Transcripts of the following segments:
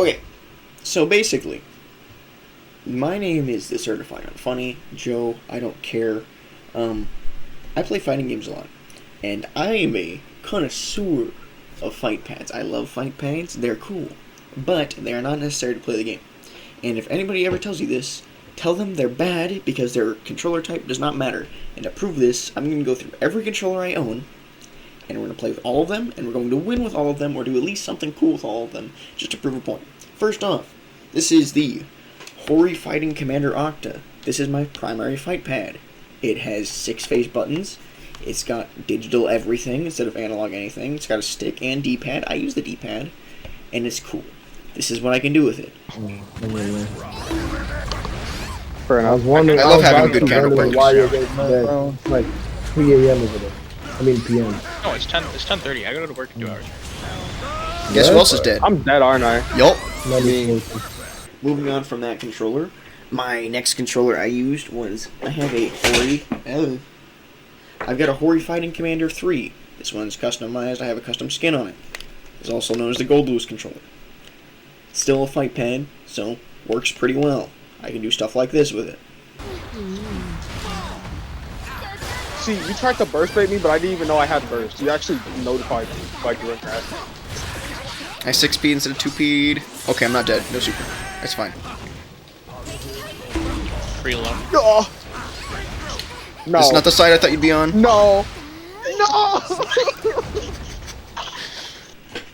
Okay, so basically, my name is the Certified Unfunny Joe. I don't care. I play fighting games a lot, and I am a connoisseur of fight pads. I love fight pads. They're cool, but they are not necessary to play the game. And if anybody ever tells you this, tell them they're bad because their controller type does not matter. And to prove this, I'm going to go through every controller I own, and we're going to play with all of them, and we're going to win with all of them, or do at least something cool with all of them, just to prove a point. First off, this is the Hori Fighting Commander Octa. This is my primary fight pad. It has 6-phase buttons. It's got digital everything instead of analog anything. It's got a stick and D-pad. I use the D-pad, and it's cool. This is what I can do with it. I was wondering. I love having good counterparts. Why you're like 3 a.m. over there. I mean p.m. No, it's 10:30. I gotta go to work in 2 hours. Guess who else is dead? I'm dead, aren't I? Yup. Moving on from that controller, my next controller I used was, I have a Hori. I've got a Hori Fighting Commander 3. This one's customized. I have a custom skin on it. It's also known as the Gold Loose controller. Still a fight pad, so works pretty well. I can do stuff like this with it. See, you tried to burst bait me, but I didn't even know I had burst. You actually notified me by doing that. I 6P instead of 2P'd. Okay, I'm not dead. No super. That's fine. Free low. No! No. This is not the side I thought you'd be on. No! No!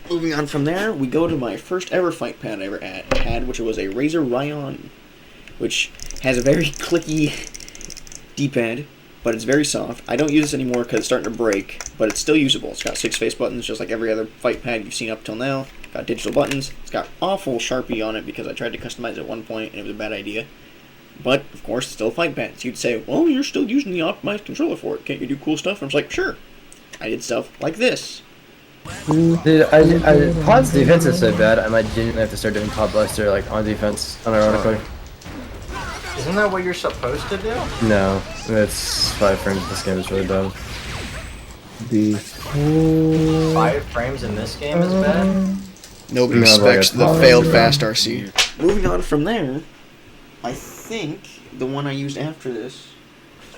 Moving on from there, we go to my first ever fight pad I ever had, which was a Razer Ryon, which has a very clicky D-pad, but it's very soft. I don't use this anymore because it's starting to break, but it's still usable. It's got 6-face buttons, just like every other fight pad you've seen up till now. Got digital buttons. It's got awful Sharpie on it because I tried to customize it at one point and it was a bad idea. But, of course, it's still a fight pad. So you'd say, well, you're still using the optimized controller for it. Can't you do cool stuff? And I was like, sure. I did stuff like this. Dude, Pod's defense is so bad, I might genuinely have to start doing Pod Blaster like on defense, unironically. Isn't that what you're supposed to do? No, it's 5 frames. This game is really bad. 5 frames in this game is bad? Nobody respects the failed fast RC. Moving on from there, I think the one I used after this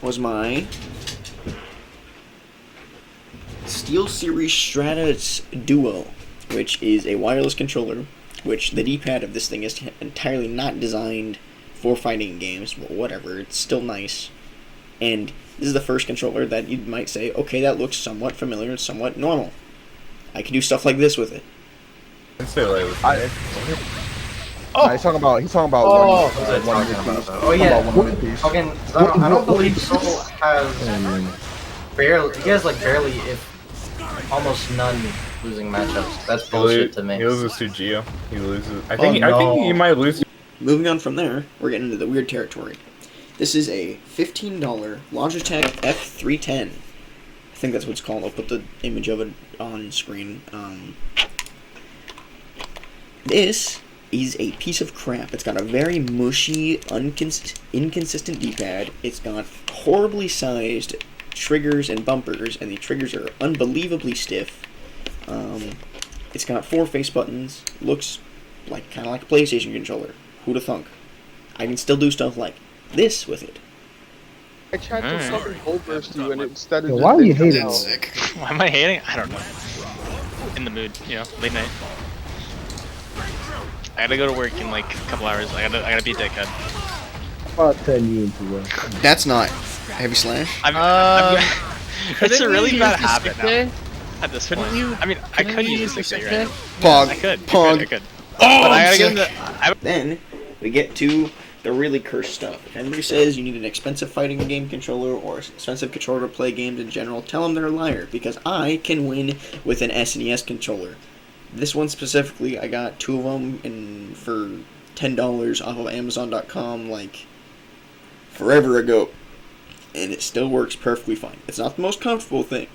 was my SteelSeries Stratus Duo, which is a wireless controller, which the D-pad of this thing is entirely not designed for fighting games, but whatever, it's still nice. And this is the first controller that you might say, okay, that looks somewhat familiar, somewhat normal. I can do stuff like this with it. He's talking about Oh yeah. Fucking, I don't believe Soul has barely. He has like barely, if almost none losing matchups. That's bullshit to me. He loses to Geo. He loses. I think he might lose. Moving on from there, we're getting into the weird territory. This is a $15 Logitech F310. I think that's what it's called. I'll put the image of it on screen. This is a piece of crap. It's got a very mushy, inconsistent D-pad. It's got horribly sized triggers and bumpers, and the triggers are unbelievably stiff. It's got 4 face buttons. Looks like kind of like a PlayStation controller. Who'da thunk? I can still do stuff like this with it. I tried to fucking gold burst you, and instead of Why are you hating? Why am I hating? I don't know. In the mood, you know, late night. I gotta go to work in like a couple hours. I gotta be a dickhead. About 10 you into work. That's not heavy slash. It's a really bad habit now. Day? At this point, I mean, I could use the 6 day, right? Pog. I could. Pog. I could. Oh, but I gotta sick. get in the. Then we get to the really cursed stuff. If anybody says you need an expensive fighting game controller or expensive controller to play games in general, tell them they're a liar, because I can win with an SNES controller. This one specifically, I got 2 of them for $10 off of Amazon.com like forever ago, and it still works perfectly fine. It's not the most comfortable thing,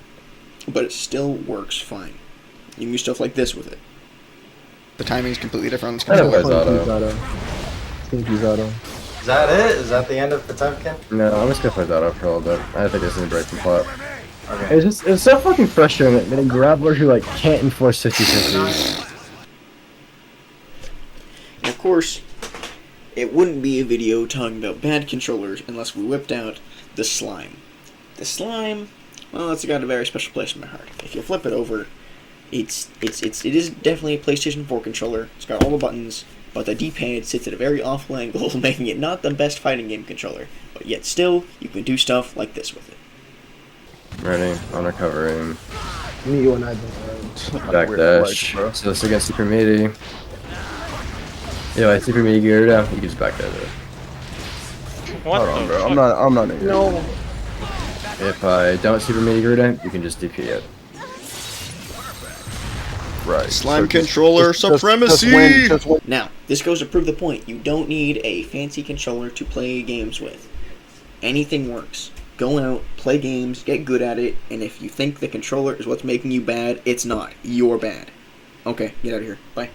but it still works fine. You can do stuff like this with it. The timing's completely different on this controller. Stinky's auto. Is that it? Is that the end of the Potemkin? No, I'm just gonna play that up for a little bit. I think this is a break from plot. Okay. It's so fucking frustrating that a grappler who like can't enforce 50-50. course, it wouldn't be a video talking about bad controllers unless we whipped out the slime. The slime, well, it's got a very special place in my heart. If you flip it over, it is definitely a PlayStation 4 controller. It's got all the buttons, but the D-pad sits at a very awful angle, making it not the best fighting game controller. But yet still, you can do stuff like this with it. Ready, on recovering. Me, you and I Back dash. So this against super meaty. Yeah, like super meaty gear down. You can just back that up. What Hold on, the bro. fuck? I'm not in here. No. If I don't super meaty gear down, you can just DP it. Right. Slime so just- controller supremacy! Just win. Now, this goes to prove the point. You don't need a fancy controller to play games with. Anything works. Go out, play games, get good at it, and if you think the controller is what's making you bad, it's not. You're bad. Okay, get out of here. Bye.